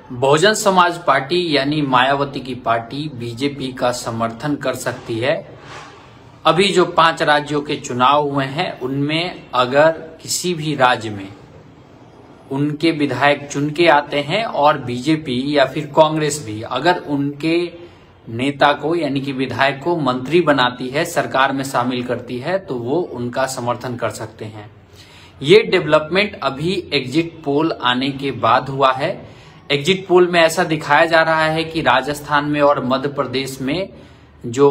Bahujan Samaj party यानी मायावती की party BJP का समर्थन कर सकती है। अभी जो 5 राज्यों के चुनाव हुए हैं उनमें अगर किसी भी राज्य में उनके विधायक चुन के आते हैं और बीजेपी या फिर कांग्रेस भी अगर उनके नेता को यानी कि विधायक को मंत्री बनाती है, सरकार में शामिल करती है, तो वो उनका समर्थन कर सकते हैं। ये डेवलपमेंट अभी एग्जिट पोल आने के बाद हुआ है। एग्जिट पोल में ऐसा दिखाया जा रहा है कि राजस्थान में और मध्य प्रदेश में जो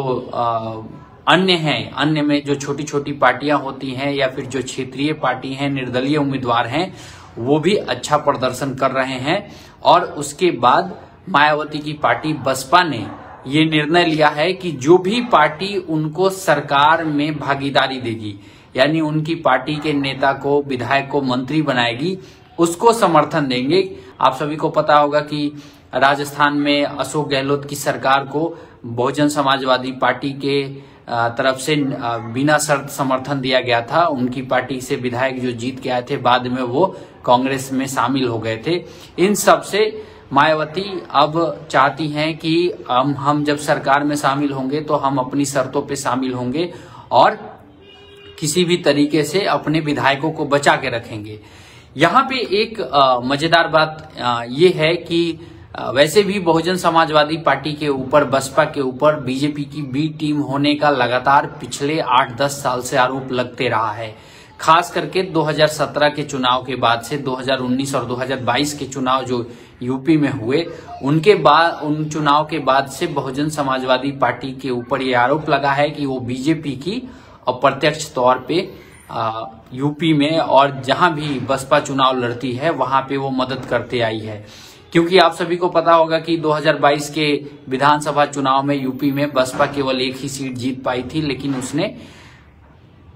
अन्य में जो छोटी छोटी पार्टियां होती हैं या फिर जो क्षेत्रीय पार्टी हैं, निर्दलीय उम्मीदवार हैं, वो भी अच्छा प्रदर्शन कर रहे हैं। और उसके बाद मायावती की पार्टी बसपा ने ये निर्णय लिया है कि जो भी पार्टी उनको सरकार में भागीदारी देगी यानी उनकी पार्टी के नेता को, विधायक को मंत्री बनाएगी, उसको समर्थन देंगे। आप सभी को पता होगा कि राजस्थान में अशोक गहलोत की सरकार को बहुजन समाजवादी पार्टी के तरफ से बिना शर्त समर्थन दिया गया था। उनकी पार्टी से विधायक जो जीत के आए थे बाद में वो कांग्रेस में शामिल हो गए थे। इन सब से मायावती अब चाहती हैं कि हम जब सरकार में शामिल होंगे तो हम अपनी शर्तों पे शामिल होंगे और किसी भी तरीके से अपने विधायकों को बचा के रखेंगे। यहाँ पे एक मजेदार बात ये है कि वैसे भी बहुजन समाजवादी पार्टी के ऊपर, बसपा के ऊपर बीजेपी की बी टीम होने का लगातार पिछले 8-10 साल से आरोप लगते रहा है। खास करके 2017 के चुनाव के बाद से 2019 और 2022 के चुनाव जो यूपी में हुए, उन चुनाव के बाद से बहुजन समाजवादी पार्टी के ऊपर ये आरोप लगा है कि वो बीजेपी की अप्रत्यक्ष तौर पे यूपी में और जहां भी बसपा चुनाव लड़ती है वहां पे वो मदद करते आई है। क्योंकि आप सभी को पता होगा कि 2022 के विधानसभा चुनाव में यूपी में बसपा केवल एक ही सीट जीत पाई थी, लेकिन उसने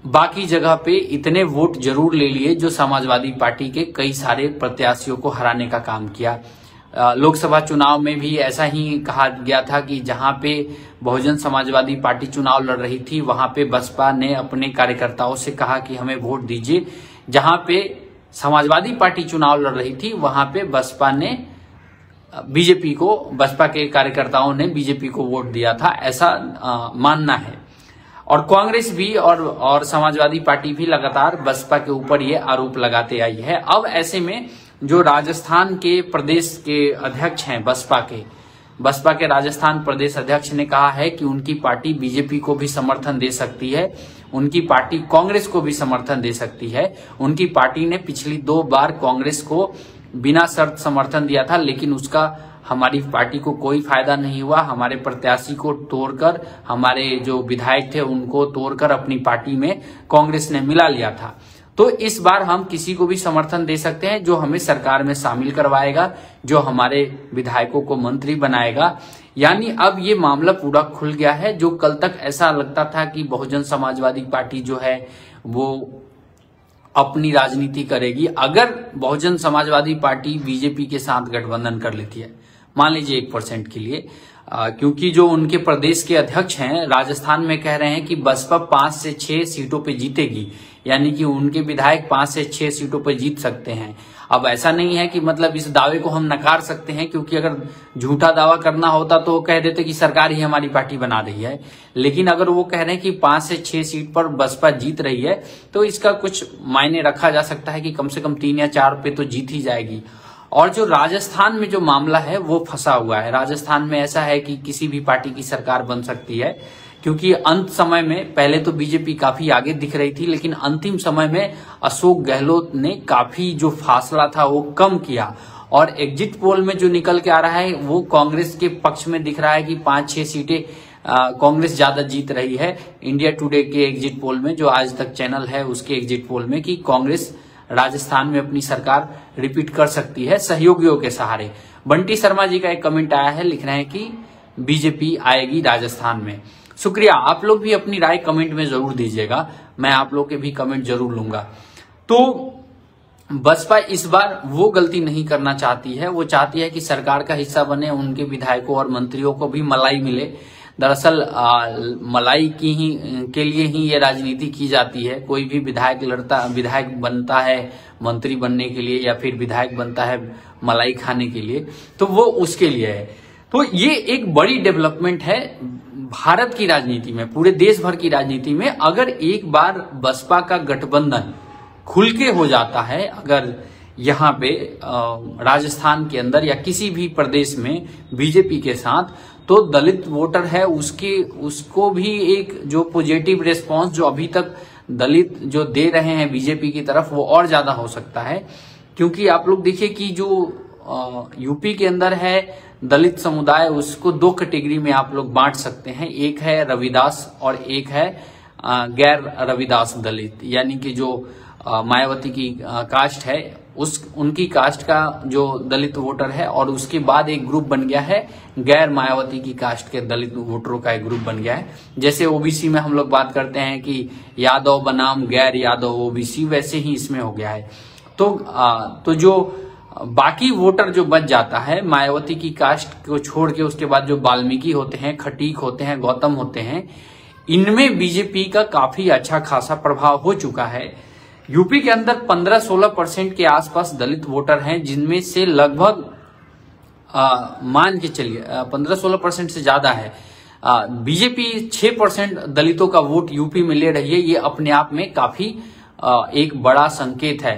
बाकी जगह पे इतने वोट जरूर ले लिए जो समाजवादी पार्टी के कई सारे प्रत्याशियों को हराने का काम किया। लोकसभा चुनाव में भी ऐसा ही कहा गया था कि जहां पे बहुजन समाजवादी पार्टी चुनाव लड़ रही थी वहां पे बसपा ने अपने कार्यकर्ताओं से कहा कि हमें वोट दीजिए। जहां पे समाजवादी पार्टी चुनाव लड़ रही थी वहां पे बसपा के कार्यकर्ताओं ने बीजेपी को वोट दिया था, ऐसा मानना है। और कांग्रेस भी और समाजवादी पार्टी भी लगातार बसपा के ऊपर ये आरोप लगाते आई है। अब ऐसे में जो राजस्थान के प्रदेश के अध्यक्ष हैं बसपा के राजस्थान प्रदेश अध्यक्ष ने कहा है कि उनकी पार्टी बीजेपी को भी समर्थन दे सकती है, उनकी पार्टी कांग्रेस को भी समर्थन दे सकती है। उनकी पार्टी ने पिछली 2 बार कांग्रेस को बिना शर्त समर्थन दिया था, लेकिन उसका हमारी पार्टी को कोई फायदा नहीं हुआ। हमारे प्रत्याशी को तोड़कर, हमारे जो विधायक थे उनको तोड़कर अपनी पार्टी में कांग्रेस ने मिला लिया था। तो इस बार हम किसी को भी समर्थन दे सकते हैं जो हमें सरकार में शामिल करवाएगा, जो हमारे विधायकों को मंत्री बनाएगा। यानी अब ये मामला पूरा खुल गया है। जो कल तक ऐसा लगता था कि बहुजन समाजवादी पार्टी जो है वो अपनी राजनीति करेगी, अगर बहुजन समाजवादी पार्टी बीजेपी के साथ गठबंधन कर लेती है, मान लीजिए 1% के लिए, क्योंकि जो उनके प्रदेश के अध्यक्ष हैं राजस्थान में कह रहे हैं कि बसपा 5 से 6 सीटों पे जीतेगी, यानी कि उनके विधायक 5 से 6 सीटों पे जीत सकते हैं। अब ऐसा नहीं है कि मतलब इस दावे को हम नकार सकते हैं, क्योंकि अगर झूठा दावा करना होता तो वो कह देते कि सरकार ही हमारी पार्टी बना रही है। लेकिन अगर वो कह रहे हैं कि 5 से 6 सीट पर बसपा जीत रही है तो इसका कुछ मायने रखा जा सकता है कि कम से कम 3 या 4 पे तो जीत ही जाएगी। और जो राजस्थान में जो मामला है वो फंसा हुआ है। राजस्थान में ऐसा है कि किसी भी पार्टी की सरकार बन सकती है, क्योंकि अंत समय में पहले तो बीजेपी काफी आगे दिख रही थी, लेकिन अंतिम समय में अशोक गहलोत ने काफी जो फासला था वो कम किया। और एग्जिट पोल में जो निकल के आ रहा है वो कांग्रेस के पक्ष में दिख रहा है कि 5-6 सीटें कांग्रेस ज्यादा जीत रही है। इंडिया टुडे के एग्जिट पोल में, जो आज तक चैनल है उसके एग्जिट पोल में, कि कांग्रेस राजस्थान में अपनी सरकार रिपीट कर सकती है सहयोगियों के सहारे। बंटी शर्मा जी का एक कमेंट आया है, लिख रहे हैं कि बीजेपी आएगी राजस्थान में। शुक्रिया, आप लोग भी अपनी राय कमेंट में जरूर दीजिएगा, मैं आप लोग के भी कमेंट जरूर लूंगा। तो बसपा इस बार वो गलती नहीं करना चाहती है, वो चाहती है कि सरकार का हिस्सा बने, उनके विधायकों और मंत्रियों को भी मलाई मिले। दरअसल मलाई की ही के लिए ही ये राजनीति की जाती है। कोई भी विधायक बनता है मंत्री बनने के लिए, या फिर विधायक बनता है मलाई खाने के लिए, तो वो उसके लिए है। तो ये एक बड़ी डेवलपमेंट है भारत की राजनीति में, पूरे देश भर की राजनीति में। अगर एक बार बसपा का गठबंधन खुल के हो जाता है, अगर यहाँ पे राजस्थान के अंदर या किसी भी प्रदेश में बीजेपी के साथ, तो दलित वोटर है उसको भी एक जो पॉजिटिव रिस्पांस जो अभी तक दलित जो दे रहे हैं बीजेपी की तरफ, वो और ज्यादा हो सकता है। क्योंकि आप लोग देखिए कि जो यूपी के अंदर है दलित समुदाय, उसको दो कैटेगरी में आप लोग बांट सकते हैं। एक है रविदास और एक है गैर रविदास दलित, यानी कि जो मायावती की कास्ट है उनकी कास्ट का जो दलित वोटर है, और उसके बाद एक ग्रुप बन गया है गैर मायावती की कास्ट के दलित वोटरों का एक ग्रुप बन गया है। जैसे ओबीसी में हम लोग बात करते हैं कि यादव बनाम गैर यादव ओबीसी, वैसे ही इसमें हो गया है। तो जो बाकी वोटर जो बच जाता है मायावती की कास्ट को छोड़ के, उसके बाद जो वाल्मीकि होते हैं, खटीक होते हैं, गौतम होते हैं, इनमें बीजेपी का काफी अच्छा खासा प्रभाव हो चुका है। यूपी के अंदर 15-16% के आसपास दलित वोटर हैं, जिनमें से लगभग मान के चलिए 15-16% से ज्यादा है। बीजेपी 6% दलितों का वोट यूपी में ले रही है। ये अपने आप में काफी एक बड़ा संकेत है।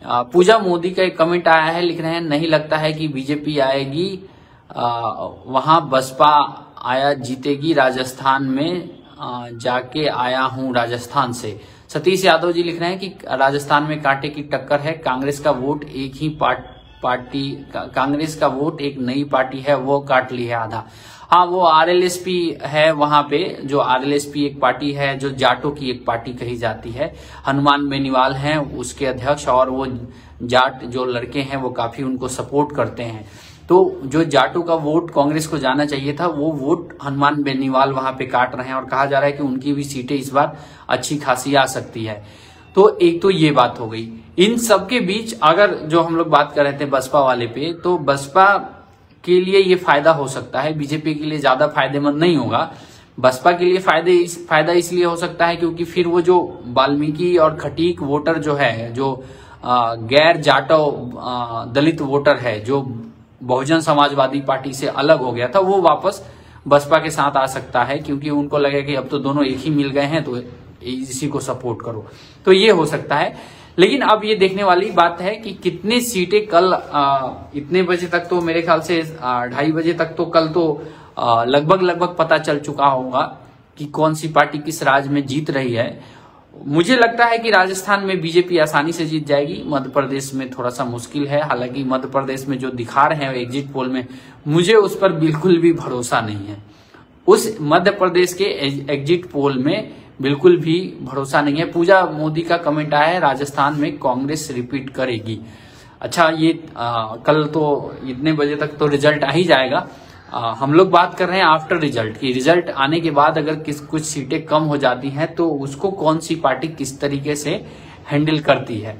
पूजा मोदी का एक कमेंट आया है, लिख रहे हैं नहीं लगता है कि बीजेपी आएगी, वहां बसपा आया जीतेगी, राजस्थान में जाके आया हूं राजस्थान से। सतीश यादव जी लिख रहे हैं कि राजस्थान में कांटे की टक्कर है, कांग्रेस का वोट एक ही कांग्रेस का वोट एक नई पार्टी है, वो काट ली है आधा। हाँ, वो आरएलएसपी है वहां पे, जो आरएलएसपी एक पार्टी है जो जाटों की एक पार्टी कही जाती है। हनुमान बेनीवाल हैं उसके अध्यक्ष, और वो जाट जो लड़के हैं वो काफी उनको सपोर्ट करते हैं। तो जो जाटों का वोट कांग्रेस को जाना चाहिए था, वो वोट हनुमान बेनीवाल वहां पे काट रहे हैं, और कहा जा रहा है कि उनकी भी सीटें इस बार अच्छी खासी आ सकती है। तो एक तो ये बात हो गई। इन सब के बीच अगर जो हम लोग बात कर रहे थे बसपा वाले पे, तो बसपा के लिए ये फायदा हो सकता है, बीजेपी के लिए ज्यादा फायदेमंद नहीं होगा। बसपा के लिए फायदा इसलिए हो सकता है क्योंकि फिर वो जो वाल्मीकि और खटीक वोटर जो है, जो गैर जाटो दलित वोटर है, जो बहुजन समाजवादी पार्टी से अलग हो गया था, वो वापस बसपा के साथ आ सकता है, क्योंकि उनको लगे कि अब तो दोनों एक ही मिल गए हैं, तो इसी को सपोर्ट करो। तो ये हो सकता है। लेकिन अब ये देखने वाली बात है कि कितने सीटें कल इतने बजे तक, तो मेरे ख्याल से 2:30 बजे तक तो कल तो लगभग पता चल चुका होगा कि कौन सी पार्टी किस राज्य में जीत रही है। मुझे लगता है कि राजस्थान में बीजेपी आसानी से जीत जाएगी। मध्य प्रदेश में थोड़ा सा मुश्किल है, हालांकि मध्य प्रदेश में जो दिखा रहे हैं एग्जिट पोल में, मुझे उस पर बिल्कुल भी भरोसा नहीं है। उस मध्य प्रदेश के एग्जिट पोल में बिल्कुल भी भरोसा नहीं है। पूजा मोदी का कमेंट आया है, राजस्थान में कांग्रेस रिपीट करेगी। अच्छा, ये कल तो इतने बजे तक तो रिजल्ट आ ही जाएगा। हम लोग बात कर रहे हैं आफ्टर रिजल्ट की। रिजल्ट आने के बाद अगर कुछ सीटें कम हो जाती हैं, तो उसको कौन सी पार्टी किस तरीके से हैंडल करती है।